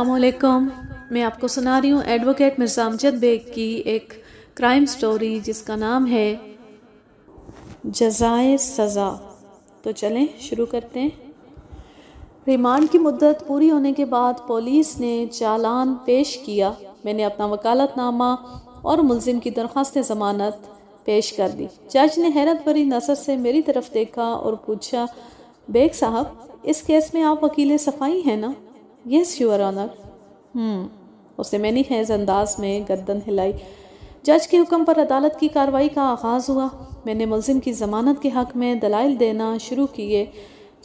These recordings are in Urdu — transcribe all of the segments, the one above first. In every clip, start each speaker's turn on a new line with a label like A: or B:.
A: السلام علیکم. میں آپ کو سنا رہی ہوں ایڈوکیٹ مرزا امجد بیگ کی ایک کرائم سٹوری جس کا نام ہے جزائے سزا. تو چلیں شروع کرتے ہیں. ریمانڈ کی مدت پوری ہونے کے بعد پولیس نے چالان پیش کیا. میں نے اپنا وکالت نامہ اور ملزم کی درخواست ضمانت پیش کر دی. جج نے حیرت بھری نظر سے میری طرف دیکھا اور پوچھا، بیگ صاحب اس کیس میں آپ وکیل صفائی ہیں نا؟ Yes your owner. اس نے میں نے خیز انداز میں گردن ہلائی. جج کے حکم پر عدالت کی کارروائی کا آغاز ہوا. میں نے ملزم کی ضمانت کے حق میں دلائل دینا شروع کیے.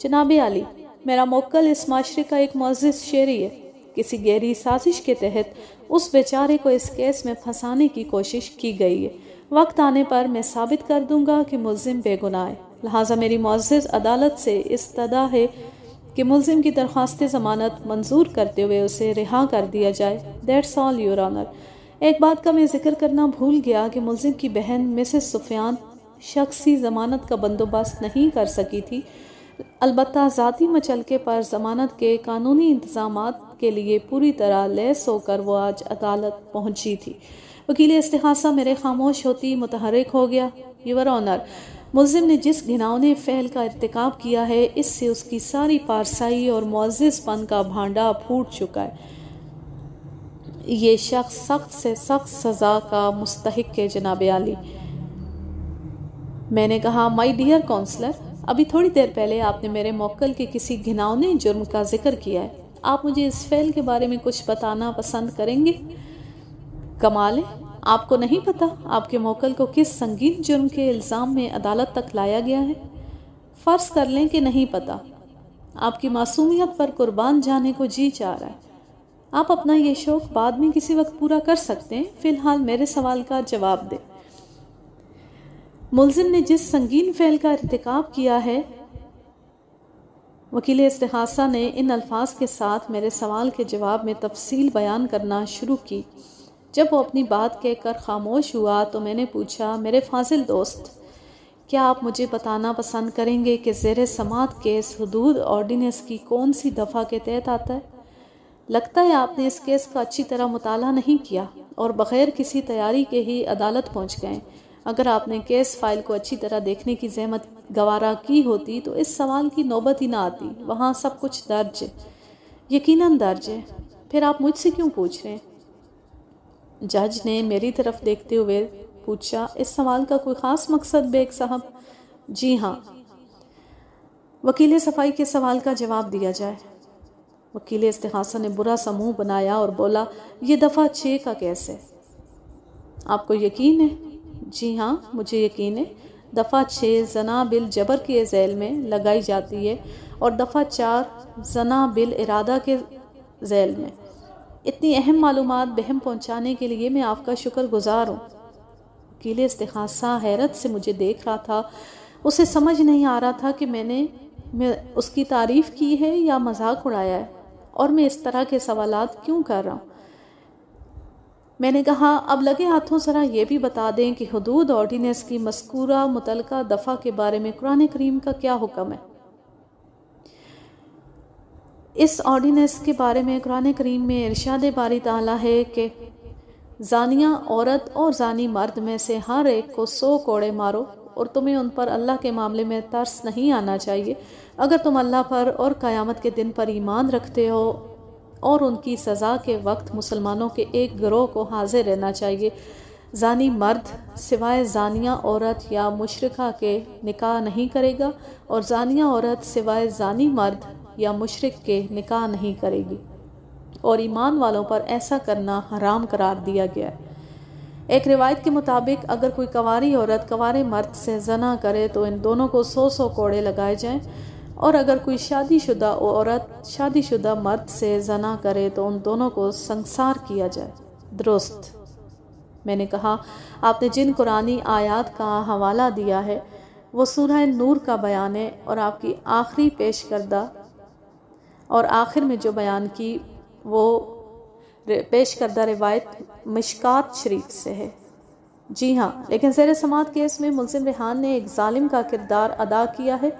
A: جناب عالی، میرا موکل اس معاشرے کا ایک معزز شہری ہے. کسی گہری سازش کے تحت اس بیچارے کو اس کیس میں پھنسانے کی کوشش کی گئی ہے. وقت آنے پر میں ثابت کر دوں گا کہ ملزم بے گناہ ہے. لہٰذا میری معزز عدالت سے استدعا ہے کہ ملزم کی درخواست ضمانت منظور کرتے ہوئے اسے رہا کر دیا جائے. That's all your owner. ایک بات کا میں ذکر کرنا بھول گیا کہ ملزم کی بہن مسز سفیان شخصی ضمانت کا بندوبست نہیں کر سکی تھی. البتہ ذاتی مچلکے پر ضمانت کے قانونی انتظامات کے لیے پوری طرح لیس ہو کر وہ آج عدالت پہنچی تھی. وکیل استغاثہ میرے خاموش ہوتی متحرک ہو گیا. یور آنر، ملزم نے جس گھناؤنے فعل کا ارتکاب کیا ہے اس سے اس کی ساری پارسائی اور معزز پن کا بھانڈا پھوٹ چکا ہے. یہ شخص سخت سے سخت سزا کا مستحق ہے جناب عالی. میں نے کہا، مائی ڈیئر کونسلر، ابھی تھوڑی دیر پہلے آپ نے میرے موکل کے کسی گھناؤنے جرم کا ذکر کیا ہے. آپ مجھے اس فعل کے بارے میں کچھ بتانا پسند کریں گے؟ کمال ہے، آپ کو نہیں پتا آپ کے موکل کو کس سنگین جرم کے الزام میں عدالت تک لایا گیا ہے؟ فرض کر لیں کہ نہیں پتا. آپ کی معصومیت پر قربان جانے کو جی چاہ رہا ہے. آپ اپنا یہ شوق بعد میں کسی وقت پورا کر سکتے ہیں. فی الحال میرے سوال کا جواب دیں. ملزم نے جس سنگین فعل کا ارتکاب کیا ہے، وکیل استغاثہ نے ان الفاظ کے ساتھ میرے سوال کے جواب میں تفصیل بیان کرنا شروع کی. جب وہ اپنی بات کہہ کر خاموش ہوا تو میں نے پوچھا، میرے فاضل دوست، کیا آپ مجھے بتانا پسند کریں گے کہ زیر سماعت کیس حدود آرڈیننس کی کون سی دفعہ کے تحت آتا ہے؟ لگتا ہے آپ نے اس کیس کا اچھی طرح مطالعہ نہیں کیا اور بغیر کسی تیاری کے ہی عدالت پہنچ گئے. اگر آپ نے کیس فائل کو اچھی طرح دیکھنے کی زحمت گوارا کی ہوتی تو اس سوال کی نوبت ہی نہ آتی. وہاں سب کچھ درج ہے. یقیناً درج ہے. پھر آپ مجھ سے کیوں پوچھ رہے ہیں؟ جج نے میری طرف دیکھتے ہوئے پوچھا. اس سوال کا کوئی خاص مقصد بیگ صاحب؟ جی ہاں، وکیل صفائی کے سوال کا جواب دیا جائے. وکیل استغاثہ نے برا سا منہ بنایا اور بولا، یہ دفعہ 6 کا کیس ہے. آپ کو یقین ہے؟ جی ہاں، مجھے یقین ہے. دفعہ 6 زنا بالجبر کے ذیل میں لگائی جاتی ہے اور دفعہ 4 زنا بالارادہ کے ذیل میں. اتنی اہم معلومات بہم پہنچانے کے لیے میں آپ کا شکر گزار ہوں. وکیل استغاثہ حیرت سے مجھے دیکھ رہا تھا. اسے سمجھ نہیں آ رہا تھا کہ میں اس کی تعریف کی ہے یا مذاق اڑایا ہے اور میں اس طرح کے سوالات کیوں کر رہا ہوں. میں نے کہا، اب لگے ہاتھوں ذرا یہ بھی بتا دیں کہ حدود آرڈیننس کی مذکورہ متعلقہ دفعہ کے بارے میں قرآن کریم کا کیا حکم ہے؟ اس آرڈیننس کے بارے میں قرآن کریم میں ارشاد باری تعالیٰ ہے کہ زانیہ عورت اور زانی مرد میں سے ہر ایک کو 100 کوڑے مارو، اور تمہیں ان پر اللہ کے معاملے میں ترس نہیں آنا چاہیے اگر تم اللہ پر اور قیامت کے دن پر ایمان رکھتے ہو، اور ان کی سزا کے وقت مسلمانوں کے ایک گروہ کو حاضر رہنا چاہیے. زانی مرد سوائے زانیہ عورت یا مشرکہ کے نکاح نہیں کرے گا، اور زانیہ عورت سوائے زانی مرد یا مشرک کے نکاح نہیں کرے گی، اور ایمان والوں پر ایسا کرنا حرام قرار دیا گیا ہے. ایک روایت کے مطابق اگر کوئی کنواری عورت کنوارے مرد سے زنا کرے تو ان دونوں کو 100 کوڑے لگائے جائیں، اور اگر کوئی شادی شدہ عورت شادی شدہ مرد سے زنا کرے تو ان دونوں کو سنسار کیا جائے. درست. میں نے کہا، آپ نے جن قرآنی آیات کا حوالہ دیا ہے وہ سورہ نور کا بیان ہے، اور آپ کی آخری پیش کردہ اور آخر میں جو بیان کی وہ پیش کردہ روایت مشکات شریف سے ہے. جی ہاں، لیکن زیر سماعت کیس میں ملزم ریحان نے ایک ظالم کا کردار ادا کیا ہے.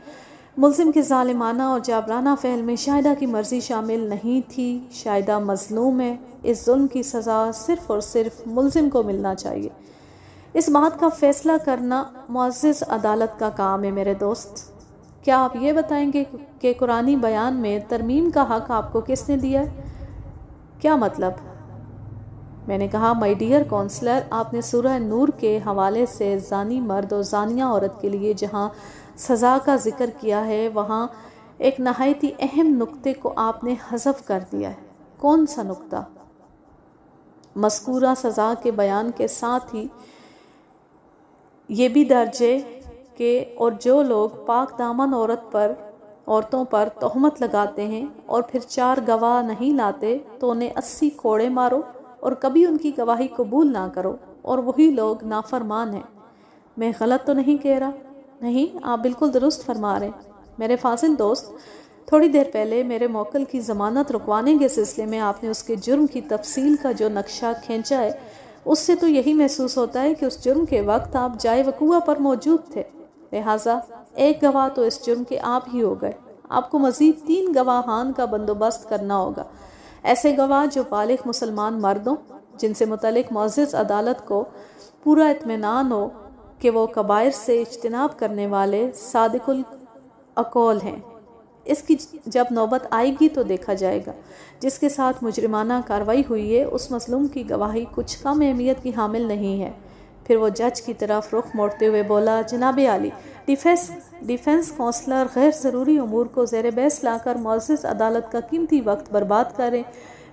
A: ملزم کے ظالمانہ اور جابرانہ فعل میں شاہدہ کی مرضی شامل نہیں تھی۔ شاہدہ مظلوم ہے، اس ظلم کی سزا صرف اور صرف ملزم کو ملنا چاہیے۔ اس بات کا فیصلہ کرنا معزز عدالت کا کام ہے میرے دوست۔ کیا آپ یہ بتائیں گے کہ قرآنی بیان میں ترمیم کا حق آپ کو کس نے دیا ہے؟ کیا مطلب؟ میں نے کہا مائی ڈیئر کونسلر، آپ نے سورہ نور کے حوالے سے زانی مرد اور زانیہ عورت کے لیے جہاں سزا کا ذکر کیا ہے وہاں ایک نہایتی اہم نقطے کو آپ نے حذف کر دیا ہے۔ کون سا نقطہ؟ مذکورہ سزا کے بیان کے ساتھ ہی یہ بھی درج ہے کہ اور جو لوگ پاک دامن عورتوں پر تہمت لگاتے ہیں اور پھر 4 گواہ نہیں لاتے تو انہیں 80 کوڑے مارو اور کبھی ان کی گواہی قبول نہ کرو، اور وہی لوگ نافرمان ہیں۔ میں غلط تو نہیں کہہ رہا؟ نہیں، آپ بالکل درست فرما رہے ہیں میرے فاضل دوست۔ تھوڑی دیر پہلے میرے موکل کی ضمانت رکوانے کے سلسلے میں آپ نے اس کے جرم کی تفصیل کا جو نقشہ کھینچا ہے، اس سے تو یہی محسوس ہوتا ہے کہ اس جرم کے وقت آپ جائے وقوع پر موجود تھے، لہٰذا 1 گواہ تو اس جرم کے آپ ہی ہو گئے۔ آپ کو مزید 3 گواہان کا بندوبست کرنا ہوگا، ایسے گواہ جو بالغ مسلمان مردوں جن سے متعلق معزز عدالت کو پورا اطمینان ہو کہ وہ کبائر سے اجتناب کرنے والے صادق القول ہیں۔ اس کی جب نوبت آئے گی تو دیکھا جائے گا۔ جس کے ساتھ مجرمانہ کارروائی ہوئی ہے اس مظلوم کی گواہی کچھ کم اہمیت کی حامل نہیں ہے۔ پھر وہ جج کی طرف رخ موڑتے ہوئے بولا، جناب عالی، ڈیفنس کونسلر غیر ضروری امور کو زیر بحث لا کر معزز عدالت کا قیمتی وقت برباد کریں۔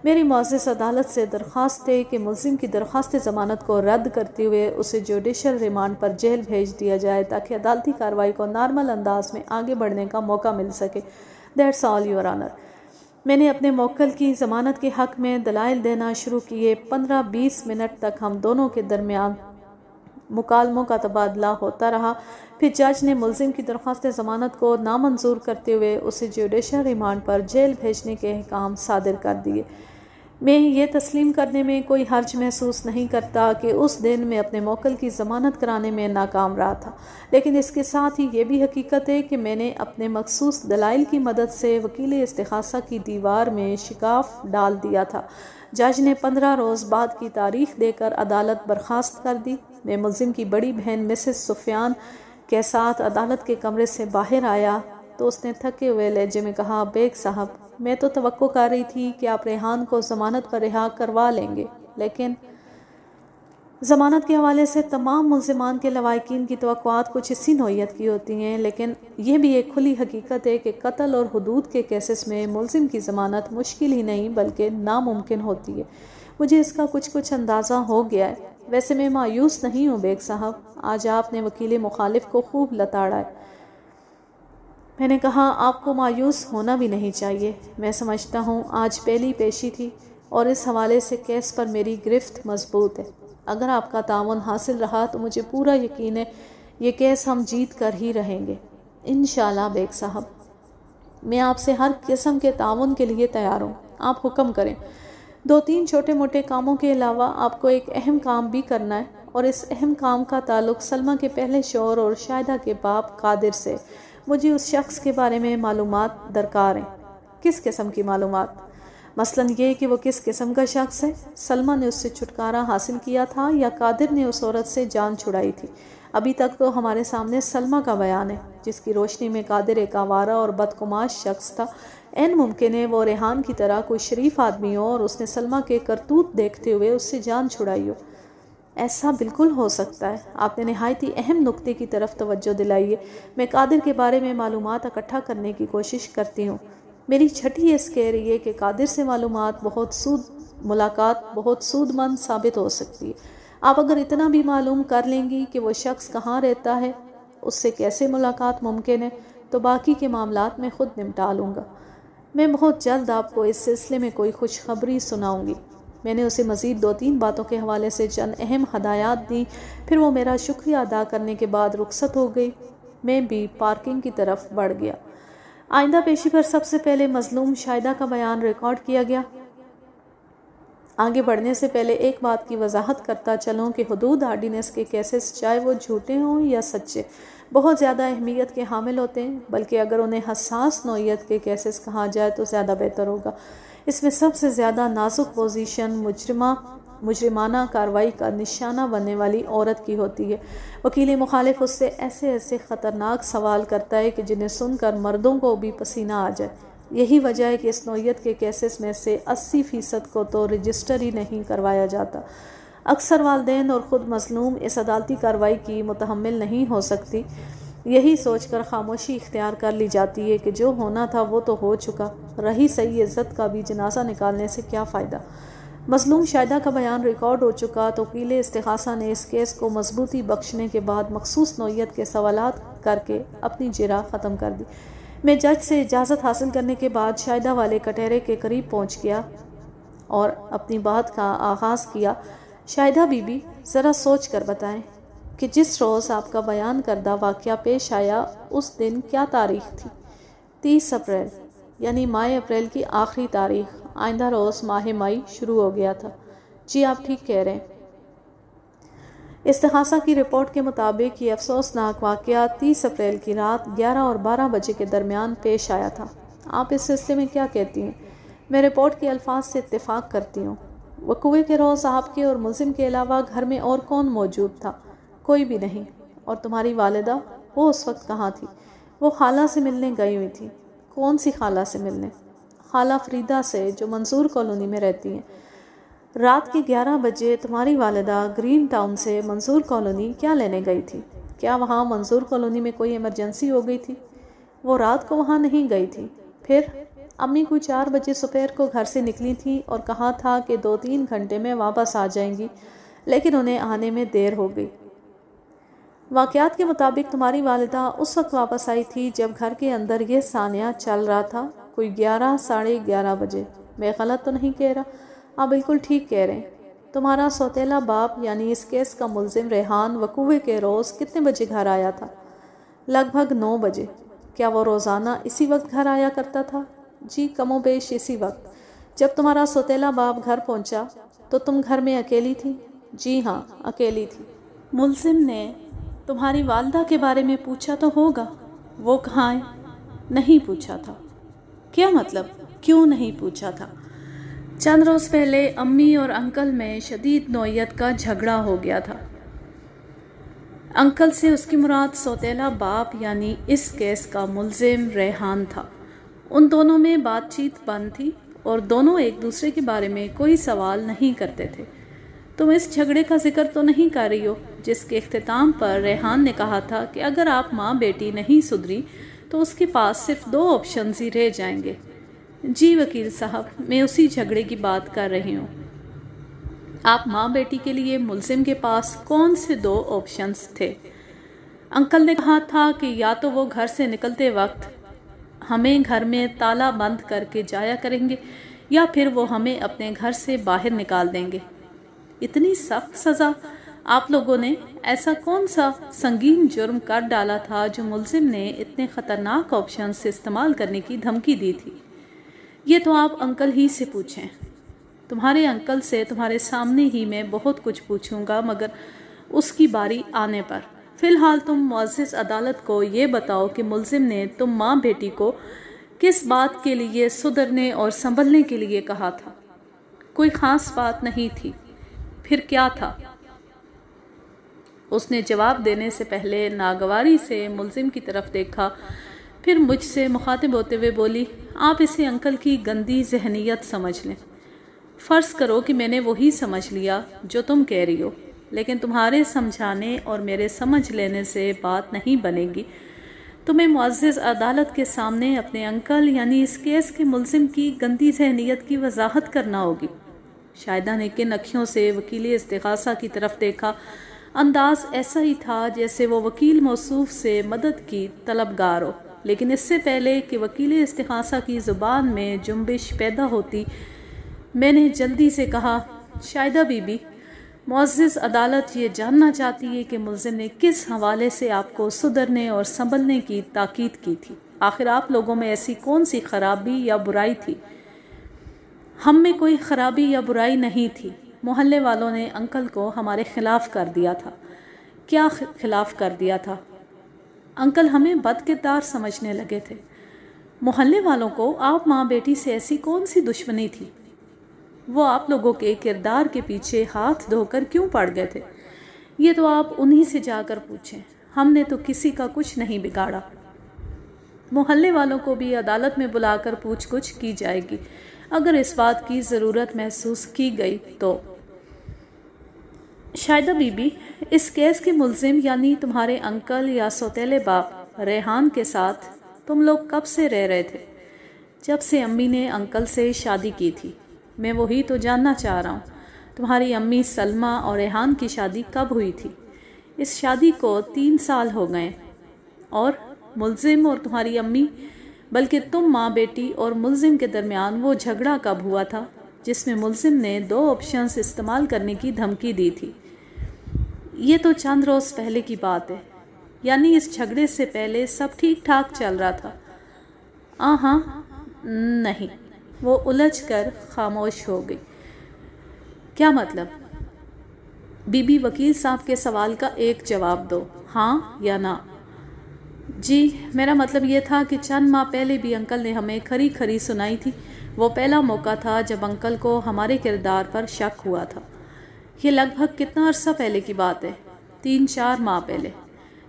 A: میری معزز عدالت سے درخواست ہے کہ ملزم کی درخواست ضمانت کو رد کرتے ہوئے اسے جوڈیشل ریمانڈ پر جیل بھیج دیا جائے تاکہ عدالتی کارروائی کو نارمل انداز میں آگے بڑھنے کا موقع مل سکے۔ That's all your owner. میں نے اپنے موکل کی ضمانت کے حق میں دلائل دینا شروع کیے۔ 15-20 منٹ تک ہم دونوں کے درمیان مکالموں کا تبادلہ ہوتا رہا۔ پھر جج نے ملزم کی درخواست ضمانت کو نامنظور کرتے ہوئے اسے جوڈیشل ریمانڈ پر جیل بھیجنے کے احکام صادر کر دیے۔ میں یہ تسلیم کرنے میں کوئی حرج محسوس نہیں کرتا کہ اس دن میں اپنے موکل کی ضمانت کرانے میں ناکام رہا تھا، لیکن اس کے ساتھ ہی یہ بھی حقیقت ہے کہ میں نے اپنے مخصوص دلائل کی مدد سے وکیل استغاثہ کی دیوار میں شکاف ڈال دیا تھا۔ جج نے 15 روز بعد کی تاریخ دے کر عدالت برخاست کر دی۔ میں ملزم کی بڑی بہن مسز سفیان کے ساتھ عدالت کے کمرے سے باہر آیا تو اس نے تھکے ہوئے لہجے میں کہا، بیگ صاحب، میں تو توقع کر رہی تھی کہ آپ ریحان کو ضمانت پر رہا کروا لیں گے، لیکن ضمانت کے حوالے سے تمام ملزمان کے لواحقین کی توقعات کچھ اسی نوعیت کی ہوتی ہیں، لیکن یہ بھی ایک کھلی حقیقت ہے کہ قتل اور حدود کے کیسز میں ملزم کی ضمانت مشکل ہی نہیں بلکہ ناممکن ہوتی ہے۔ مجھے اس کا کچھ اندازہ ہو گیا ہے۔ ویسے میں مایوس نہیں ہوں بیگ صاحب، آج آپ نے وکیل مخالف کو خوب لتاڑا ہے۔ میں نے کہا، آپ کو مایوس ہونا بھی نہیں چاہیے، میں سمجھتا ہوں آج پہلی پیشی تھی اور اس حوالے سے کیس پر میری گرفت مضبوط ہے۔ اگر آپ کا تعاون حاصل رہا تو مجھے پورا یقین ہے یہ کیس ہم جیت کر ہی رہیں گے انشاءاللہ۔ بیگ صاحب، میں آپ سے ہر قسم کے تعاون کے لیے تیار ہوں، آپ حکم کریں۔ 2-3 چھوٹے موٹے کاموں کے علاوہ آپ کو ایک اہم کام بھی کرنا ہے، اور اس اہم کام کا تعلق سلمہ کے پہلے شوہر اور شاہدہ کے باپ قادر سے۔ مجھے اس شخص کے بارے میں معلومات درکار ہیں۔ کس قسم کی معلومات؟ مثلاً یہ کہ وہ کس قسم کا شخص ہے، سلمہ نے اس سے چھٹکارا حاصل کیا تھا یا قادر نے اس عورت سے جان چھڑائی تھی۔ ابھی تک تو ہمارے سامنے سلمہ کا بیان ہے، جس کی روشنی میں قادر ایک آوارہ اور بدقماش شخص تھا۔ عین ممکن ہے وہ ریحان کی طرح کوئی شریف آدمی ہو اور اس نے سلمہ کے کرتوت دیکھتے ہوئے اس سے جان چھڑائی ہو۔ ایسا بالکل ہو سکتا ہے۔ آپ نے نہایت ہی اہم نقطے کی طرف توجہ دلائی ہے۔ میں قادر کے بارے میں معلومات اکٹھا کرنے کی کوشش کرتی ہوں۔ میری چھٹی حس کہہ رہی ہے کہ قادر سے ملاقات بہت سود مند ثابت ہو سکتی ہے۔ آپ اگر اتنا بھی معلوم کر لیں گی کہ وہ شخص کہاں رہتا ہے، اس سے کیسے ملاقات ممکن ہے، تو باقی کے معاملات میں خود نمٹا لوں گا۔ میں بہت جلد آپ کو اس سلسلے میں کوئی خوشخبری سناؤں گی۔ میں نے اسے مزید 2-3 باتوں کے حوالے سے چند اہم ہدایات دی، پھر وہ میرا شکریہ ادا کرنے کے بعد رخصت ہو گئی۔ میں بھی پارکنگ کی طرف بڑھ گیا۔ آئندہ پیشی پر سب سے پہلے مظلوم شاہدہ کا بیان ریکارڈ کیا گیا۔ آگے بڑھنے سے پہلے ایک بات کی وضاحت کرتا چلوں کہ حدود آرڈیننس کے کیسز چاہے وہ جھوٹے ہوں یا سچے بہت زیادہ اہمیت کے حامل ہوتے ہیں، بلکہ اگر انہیں حساس نوعیت کے کیسز کہا جائے تو زیادہ بہتر ہوگا۔ اس میں سب سے زیادہ نازک پوزیشن مجرمانہ کارروائی کا نشانہ بننے والی عورت کی ہوتی ہے۔ وکیل مخالف اس سے ایسے خطرناک سوال کرتا ہے کہ جنہیں سن کر مردوں کو بھی پسینہ آ جائے۔ یہی وجہ ہے کہ اس نوعیت کے کیسز میں سے 80% کو تو رجسٹر ہی نہیں کروایا جاتا۔ اکثر والدین اور خود مظلوم اس عدالتی کارروائی کی متحمل نہیں ہو سکتی۔ یہی سوچ کر خاموشی اختیار کر لی جاتی ہے کہ جو ہونا تھا وہ تو ہو چکا، رہی صحیح عزت کا بھی جنازہ نکالنے سے کیا فائدہ۔ مظلوم شاہدہ کا بیان ریکارڈ ہو چکا تو وکیل استغاثہ نے اس کیس کو مضبوطی بخشنے کے بعد مخصوص نوعیت کے سوالات کر کے اپنی جرح ختم کر دی۔ میں جج سے اجازت حاصل کرنے کے بعد شاہدہ والے کٹہرے کے قریب پہنچ گیا اور اپنی بات کا آغاز کیا۔ شاہدہ بی بی، ذرا سوچ کر بتائیں کہ جس روز آپ کا بیان کردہ واقعہ پیش آیا اس دن کیا تاریخ تھی؟ 30 اپریل، یعنی ماہ اپریل کی آخری تاریخ۔ آئندہ روز ماہ مئی شروع ہو گیا تھا۔ جی آپ ٹھیک کہہ رہے ہیں۔ استغاثہ کی رپورٹ کے مطابق یہ افسوسناک واقعہ 30 اپریل کی رات 11 اور 12 بجے کے درمیان پیش آیا تھا۔ آپ اس سلسلے میں کیا کہتی ہیں؟ میں رپورٹ کے الفاظ سے اتفاق کرتی ہوں۔ وقوع کے روز آپ کے اور ملزم کے علاوہ گھر میں اور کون موجود تھا؟ کوئی بھی نہیں۔ اور تمہاری والدہ، وہ اس وقت کہاں تھی؟ وہ خالہ سے ملنے گئی ہوئی تھی۔ کون سی خالہ سے ملنے؟ خالہ فریدہ سے، جو منصور کالونی میں رہتی ہیں۔ رات کے 11 بجے تمہاری والدہ گرین ٹاؤن سے منصور کالونی کیا لینے گئی تھی؟ کیا وہاں منصور کالونی میں کوئی ایمرجنسی ہو گئی تھی؟ وہ رات کو وہاں نہیں گئی تھی۔ پھر امی کو 4 بجے دوپہر کو گھر سے نکلی تھی اور کہا تھا کہ 2-3 گھنٹے میں واپس آ جائیں گی، لیکن انہیں آنے میں دیر ہو گئی۔ واقعات کے مطابق تمہاری والدہ اس وقت واپس آئی تھی جب گھر کے اندر یہ سانیہ چل رہا تھا، کوئی 11-11:30 بجے۔ میں غلط تو نہیں کہہ رہا؟ آپ بالکل ٹھیک کہہ رہے ہیں۔ تمہارا سوتیلا باپ یعنی اس کیس کا ملزم ریحان وقوع کے روز کتنے بجے گھر آیا تھا؟ لگ بھگ 9 بجے۔ کیا وہ روزانہ اسی وقت گھر آیا کرتا تھا؟ جی کم و بیش اسی وقت۔ جب تمہارا سوتیلا باپ گھر پہنچا تو تم گھر میں اکیلی تھی؟ جی ہاں، اکیلی تھی۔ ملزم نے تمہاری والدہ کے بارے میں پوچھا تو ہوگا، وہ کہاں ہے؟ نہیں پوچھا تھا۔ کیا مطلب؟ کیوں نہیں پوچھا تھا؟ چند روز پہلے امی اور انکل میں شدید نوعیت کا جھگڑا ہو گیا تھا۔ انکل سے اس کی مراد سوتیلا باپ یعنی اس کیس کا ملزم ریحان تھا۔ ان دونوں میں بات چیت بند تھی اور دونوں ایک دوسرے کے بارے میں کوئی سوال نہیں کرتے تھے۔ تم اس جھگڑے کا ذکر تو نہیں کر رہی ہو جس کے اختتام پر ریحان نے کہا تھا کہ اگر آپ ماں بیٹی نہیں سدھری تو اس کے پاس صرف 2 آپشنز ہی رہ جائیں گے؟ جی وکیل صاحب، میں اسی جھگڑے کی بات کر رہی ہوں۔ آپ ماں بیٹی کے لیے ملزم کے پاس کون سے 2 آپشنز تھے؟ انکل نے کہا تھا کہ یا تو وہ گھر سے نکلتے وقت ہمیں گھر میں تالا بند کر کے جایا کریں گے یا پھر وہ ہمیں اپنے گھر سے باہر نکال دیں گے۔ اتنی سخت سزا؟ آپ لوگوں نے ایسا کون سا سنگین جرم کر ڈالا تھا جو ملزم نے اتنے خطرناک آپشنز استعمال کرنے کی دھمکی دی تھی؟ یہ تو آپ انکل ہی سے پوچھیں۔ تمہارے انکل سے تمہارے سامنے ہی میں بہت کچھ پوچھوں گا، مگر اس کی باری آنے پر۔ فی الحال تم معزز عدالت کو یہ بتاؤ کہ ملزم نے تم ماں بیٹی کو کس بات کے لیے سدھرنے اور سنبھلنے کے لیے کہا تھا؟ کوئی خاص بات نہیں تھی۔ پھر کیا تھا؟ اس نے جواب دینے سے پہلے ناگواری سے ملزم کی طرف دیکھا، پھر مجھ سے مخاطب ہوتے ہوئے بولی، آپ اسے انکل کی گندی ذہنیت سمجھ لیں۔ فرض کرو کہ میں نے وہی سمجھ لیا جو تم کہہ رہی ہو، لیکن تمہارے سمجھانے اور میرے سمجھ لینے سے بات نہیں بنے گی۔ تمہیں معزز عدالت کے سامنے اپنے انکل یعنی اس کیس کے ملزم کی گندی ذہنیت کی وضاحت کرنا ہوگی۔ شاہدہ نے کن اکھیوں سے وکیل استغاثہ کی طرف دیکھا۔ انداز ایسا ہی تھا جیسے وہ وکیل موصوف سے مدد کی طلبگار ہو، لیکن اس سے پہلے کہ وکیل استغاثہ کی زبان میں جنبش پیدا ہوتی، میں نے جلدی سے کہا، شاہدہ بی بی، معزز عدالت یہ جاننا چاہتی ہے کہ ملزم نے کس حوالے سے آپ کو سدھرنے اور سنبھلنے کی تاکید کی تھی؟ آخر آپ لوگوں میں ایسی کون سی خرابی یا برائی تھی؟ ہم میں کوئی خرابی یا برائی نہیں تھی، محلے والوں نے انکل کو ہمارے خلاف کر دیا تھا۔ کیا خلاف کر دیا تھا؟ انکل ہمیں بد کردار سمجھنے لگے تھے۔ محلے والوں کو آپ ماں بیٹی سے ایسی کون سی دشمنی تھی؟ وہ آپ لوگوں کے کردار کے پیچھے ہاتھ دھو کر کیوں پڑ گئے تھے؟ یہ تو آپ انہی سے جا کر پوچھیں، ہم نے تو کسی کا کچھ نہیں بگاڑا۔ محلے والوں کو بھی عدالت میں بلا کر پوچھ گچھ کی جائے گی اگر اس بات کی ضرورت محسوس کی گئی تو۔ شاہدہ بی بی، اس کیس کے ملزم یعنی تمہارے انکل یا سوتیلے باپ ریحان کے ساتھ تم لوگ کب سے رہ رہے تھے؟ جب سے امی نے انکل سے شادی کی تھی۔ میں وہی تو جاننا چاہ رہا ہوں، تمہاری امی سلمہ اور ریحان کی شادی کب ہوئی تھی؟ اس شادی کو 3 سال ہو گئے۔ اور ملزم اور تمہاری امی، بلکہ تم ماں بیٹی اور ملزم کے درمیان وہ جھگڑا کب ہوا تھا جس میں ملزم نے 2 آپشنز استعمال کرنے کی دھمکی دی تھی؟ یہ تو چند روز پہلے کی بات ہے، یعنی اس جھگڑے سے پہلے سب ٹھیک ٹھاک چل رہا تھا؟ ہاں نہیں، وہ الجھ کر خاموش ہو گئی۔ کیا مطلب؟ بی بی، وکیل صاحب کے سوال کا ایک جواب دو، ہاں یا نہ۔ جی، میرا مطلب یہ تھا کہ چند ماہ پہلے بھی انکل نے ہمیں کھری کھری سنائی تھی۔ وہ پہلا موقع تھا جب انکل کو ہمارے کردار پر شک ہوا تھا۔ یہ لگ بھگ کتنا عرصہ پہلے کی بات ہے؟ 3-4 ماہ پہلے۔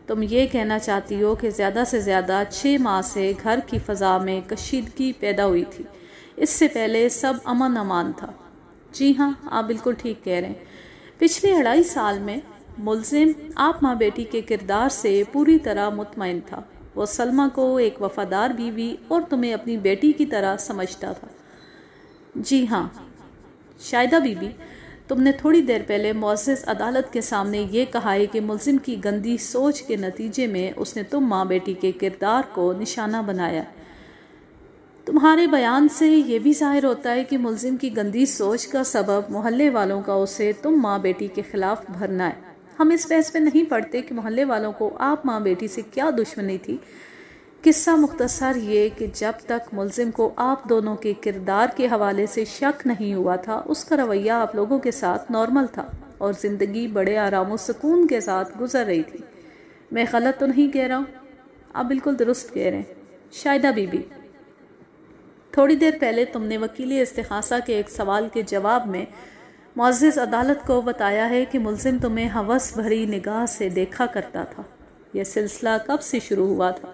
A: تم یہ کہنا چاہتی ہو کہ زیادہ سے زیادہ 6 ماہ سے گھر کی فضا میں کشیدگی پیدا ہوئی تھی، اس سے پہلے سب امن امان تھا؟ جی ہاں، آپ بالکل ٹھیک کہہ رہے ہیں۔ پچھلے 2.5 سال میں ملزم آپ ماں بیٹی کے کردار سے پوری طرح مطمئن تھا۔ وہ سلمہ کو ایک وفادار بیوی اور تمہیں اپنی بیٹی کی طرح سمجھتا تھا۔ جی ہاں۔ شاہدہ بی بی، تم نے تھوڑی دیر پہلے معزز عدالت کے سامنے یہ کہا ہے کہ ملزم کی گندی سوچ کے نتیجے میں اس نے تم ماں بیٹی کے کردار کو نشانہ بنایا۔ تمہارے بیان سے یہ بھی ظاہر ہوتا ہے کہ ملزم کی گندی سوچ کا سبب محلے والوں کا اسے تم ماں بیٹی کے خلاف بھرنا ہے۔ ہم اس بحث پہ نہیں پڑتے کہ محلے والوں کو آپ ماں بیٹی سے کیا دشمنی تھی۔ قصہ مختصر یہ کہ جب تک ملزم کو آپ دونوں کے کردار کے حوالے سے شک نہیں ہوا تھا، اس کا رویہ آپ لوگوں کے ساتھ نارمل تھا اور زندگی بڑے آرام و سکون کے ساتھ گزر رہی تھی۔ میں غلط تو نہیں کہہ رہا ہوں؟ آپ بالکل درست کہہ رہے ہیں۔ شاہدہ بی بی، تھوڑی دیر پہلے تم نے وکیل استغاثہ کے ایک سوال کے جواب میں معزز عدالت کو بتایا ہے کہ ملزم تمہیں ہوس بھری نگاہ سے دیکھا کرتا تھا۔ یہ سلسلہ کب سے شروع ہوا تھا؟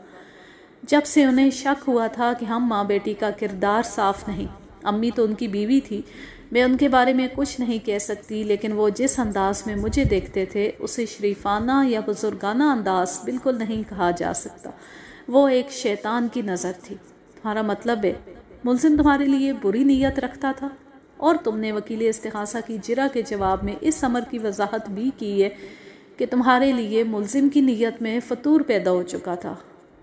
A: جب سے انہیں شک ہوا تھا کہ ہم ماں بیٹی کا کردار صاف نہیں۔ امی تو ان کی بیوی تھی، میں ان کے بارے میں کچھ نہیں کہہ سکتی، لیکن وہ جس انداز میں مجھے دیکھتے تھے اسے شریفانہ یا بزرگانہ انداز بالکل نہیں کہا جا سکتا۔ وہ ایک شیطان کی نظر تھی۔ تمہارا مطلب ہے ملزم تمہارے لیے بری نیت رکھتا تھا؟ اور تم نے وکیل استغاثہ کی جرح کے جواب میں اس امر کی وضاحت بھی کی ہے کہ تمہارے لیے ملزم کی نیت میں فتور پیدا ہو چکا تھا،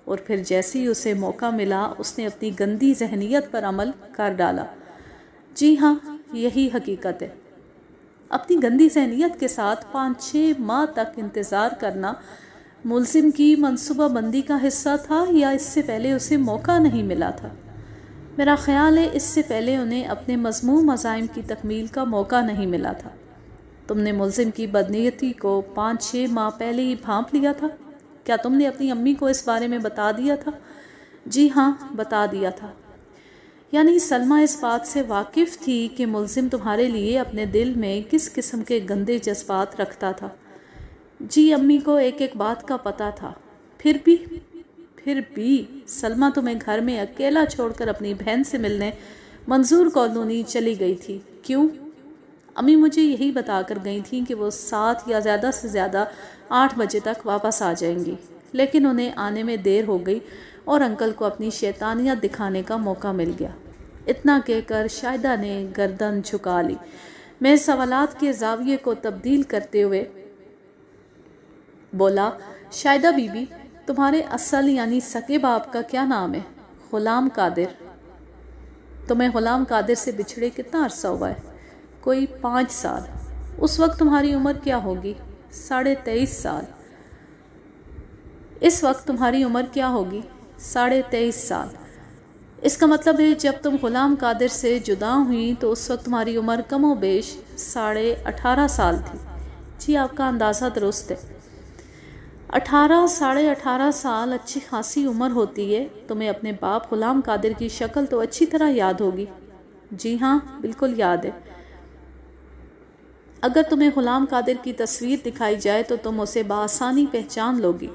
A: اور پھر جیسے ہی اسے موقع ملا اس نے اپنی گندی ذہنیت پر عمل کر ڈالا۔ جی ہاں، یہی حقیقت ہے۔ اپنی گندی ذہنیت کے ساتھ 5-6 ماہ تک انتظار کرنا ملزم کی منصوبہ بندی کا حصہ تھا یا اس سے پہلے اسے موقع نہیں ملا تھا؟ میرا خیال ہے اس سے پہلے انہیں اپنے مذموم عزائم کی تکمیل کا موقع نہیں ملا تھا۔ تم نے ملزم کی بدنیتی کو 5-6 ماہ پہلے ہی بھانپ لیا تھا؟ کیا تم نے اپنی امی کو اس بارے میں بتا دیا تھا؟ جی ہاں، بتا دیا تھا۔ یعنی سلمہ اس بات سے واقف تھی کہ ملزم تمہارے لیے اپنے دل میں کس قسم کے گندے جذبات رکھتا تھا؟ جی، امی کو ایک ایک بات کا پتہ تھا۔ پھر بھی سلمہ تمہیں گھر میں اکیلا چھوڑ کر اپنی بہن سے ملنے منظور کالونی چلی گئی تھی، کیوں؟ امی مجھے یہی بتا کر گئی تھیں کہ وہ 7 یا زیادہ سے زیادہ 8 بجے تک واپس آ جائیں گی، لیکن انہیں آنے میں دیر ہو گئی اور انکل کو اپنی شیطانیت دکھانے کا موقع مل گیا۔ اتنا کہہ کر شاہدہ نے گردن جھکا لی۔ میں سوالات کے زاویے کو تبدیل کرتے ہوئے بولا، شاہدہ بی بی، تمہارے اصل یعنی سکے باپ کا کیا نام ہے؟ غلام قادر۔ تمہیں غلام قادر سے بچھڑے کتنا عرصہ ہوا ہے؟ کوئی 5 سال۔ اس وقت تمہاری عمر کیا ہوگی؟ 23.5 سال۔ اس وقت تمہاری عمر کیا ہوگی؟ 23.5 سال۔ اس کا مطلب ہے جب تم غلام قادر سے جدا ہوئی تو اس وقت تمہاری عمر کم و بیش 18.5 سال تھی۔ جی آپ کا اندازہ درست ہے، 18.5 سال اچھی خاصی عمر ہوتی ہے۔ تمہیں اپنے باپ غلام قادر کی شکل تو اچھی طرح یاد ہوگی؟ جی ہاں، بالکل یاد ہے۔ اگر تمہیں غلام قادر کی تصویر دکھائی جائے تو تم اسے بآسانی پہچان لوگی۔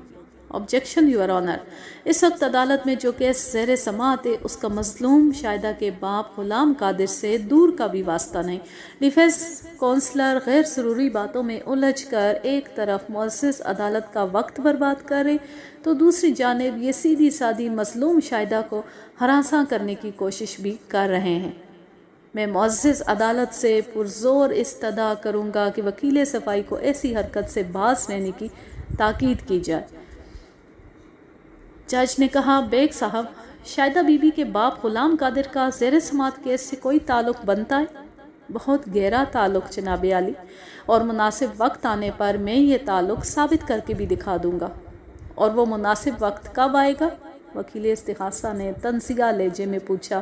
A: آبجیکشن یور آنر، اس وقت عدالت میں جو کیس زیر سماعت ہے اس کا مظلوم شاہدہ کے باپ غلام قادر سے دور کا بھی واسطہ نہیں۔ ڈیفینس کونسلر غیر ضروری باتوں میں الجھ کر ایک طرف معزز عدالت کا وقت برباد کرے تو دوسری جانب یہ سیدھی سادی مظلوم شاہدہ کو ہراساں کرنے کی کوشش بھی کر رہے ہیں۔ میں معزز عدالت سے پرزور استدعا کروں گا کہ وکیل صفائی کو ایسی حرکت سے باز رہنے کی تاکید کی جائے۔ جج نے کہا، بیگ صاحب، شاہدہ بی بی کے باپ غلام قادر کا زیر سماعت کیس سے کوئی تعلق بنتا ہے؟ بہت گہرا تعلق جناب عالی، اور مناسب وقت آنے پر میں یہ تعلق ثابت کر کے بھی دکھا دوں گا۔ اور وہ مناسب وقت کب آئے گا؟ وکیل استغاثہ نے طنزیہ لہجے میں پوچھا۔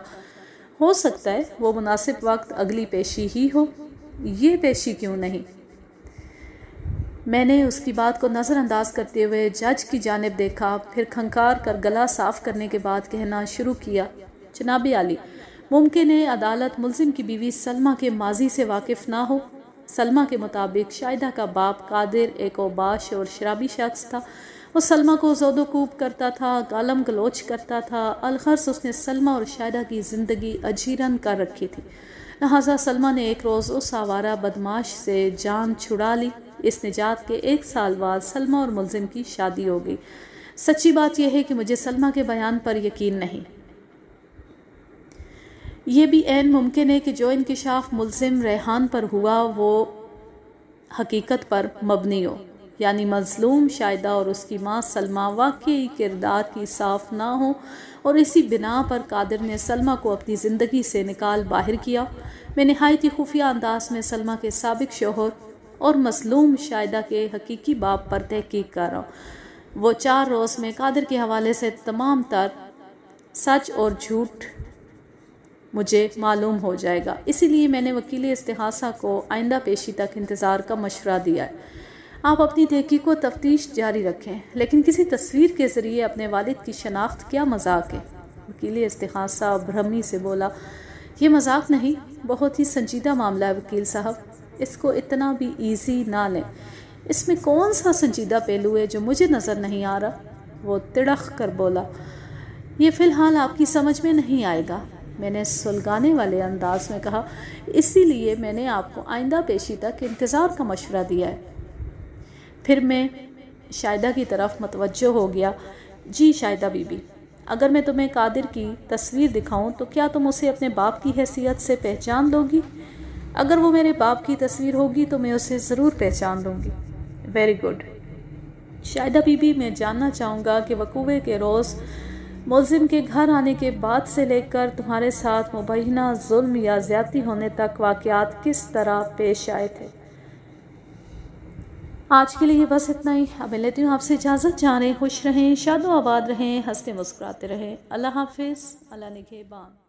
A: ہو سکتا ہے وہ مناسب وقت اگلی پیشی ہی ہو۔ یہ پیشی کیوں نہیں؟ میں نے اس کی بات کو نظر انداز کرتے ہوئے جج کی جانب دیکھا، پھر کھنکار کر گلا صاف کرنے کے بعد کہنا شروع کیا، جناب عالی، ممکن ہے عدالت ملزم کی بیوی سلمہ کے ماضی سے واقف نہ ہو۔ سلمہ کے مطابق شاہدہ کا باپ قادر ایک اوباش اور شرابی شخص تھا۔ وہ سلمہ کو زود و کوب کرتا تھا، گالم گلوچ کرتا تھا۔ الغرض اس نے سلمہ اور شاہدہ کی زندگی اجیرن کر رکھی تھی، لہٰذا سلمہ نے ایک روز اس آوارہ بدماش سے جان چھڑا لی۔ اس نجات کے 1 سال بعد سلمہ اور ملزم کی شادی ہو گئی۔ سچی بات یہ ہے کہ مجھے سلمہ کے بیان پر یقین نہیں۔ یہ بھی عین ممکن ہے کہ جو انکشاف ملزم ریحان پر ہوا وہ حقیقت پر مبنی ہو، یعنی مظلوم شاہدہ اور اس کی ماں سلمہ واقعی کردار کی صاف نہ ہو، اور اسی بنا پر قادر نے سلمہ کو اپنی زندگی سے نکال باہر کیا۔ میں نہایت ہی خفیہ انداز میں سلمہ کے سابق شوہر اور مظلوم شاہدہ کے حقیقی باپ پر تحقیق کر رہا ہوں۔ وہ 4 روز میں قادر کے حوالے سے تمام تر سچ اور جھوٹ مجھے معلوم ہو جائے گا۔ اسی لیے میں نے وکیل استغاثہ کو آئندہ پیشی تک انتظار کا مشورہ دیا ہے۔ آپ اپنی تحقیق و تفتیش جاری رکھیں، لیکن کسی تصویر کے ذریعے اپنے والد کی شناخت کیا مذاق ہے؟ وکیل استغاثہ برہمی سے بولا، یہ مذاق نہیں، بہت ہی سنجیدہ معاملہ ہے وکیل صاحب، اس کو اتنا بھی ایزی نہ لیں۔ اس میں کون سا سنجیدہ پہلو ہے جو مجھے نظر نہیں آ رہا؟ وہ تڑخ کر بولا، یہ فی الحال آپ کی سمجھ میں نہیں آئے گا، میں نے سلگانے والے انداز میں کہا، اسی لیے میں نے آپ کو آئندہ پیشی تک انتظار کا مشورہ دیا ہے۔ پھر میں شاہدہ کی طرف متوجہ ہو گیا۔ جی شاہدہ بی بی، اگر میں تمہیں قادر کی تصویر دکھاؤں تو کیا تم اسے اپنے باپ کی حیثیت سے پہچان لو گی؟ اگر وہ میرے باپ کی تصویر ہوگی تو میں اسے ضرور پہچان لوں گی۔ Very good. Shahida Bibi, میں جاننا چاہوں گا کہ وقوعے کے روز ملزم کے گھر آنے کے بعد سے لے کر تمہارے ساتھ مبینہ ظلم یا زیادتی ہونے تک واقعات کس طرح پیش آئے تھے؟ آج کے لیے بس اتنا ہی۔ اب میں لیتی ہوں آپ سے اجازت۔ جانے خوش رہیں، شاد و آباد رہیں، ہنستے مسکراتے رہیں۔ اللہ حافظ، اللہ نگہبان۔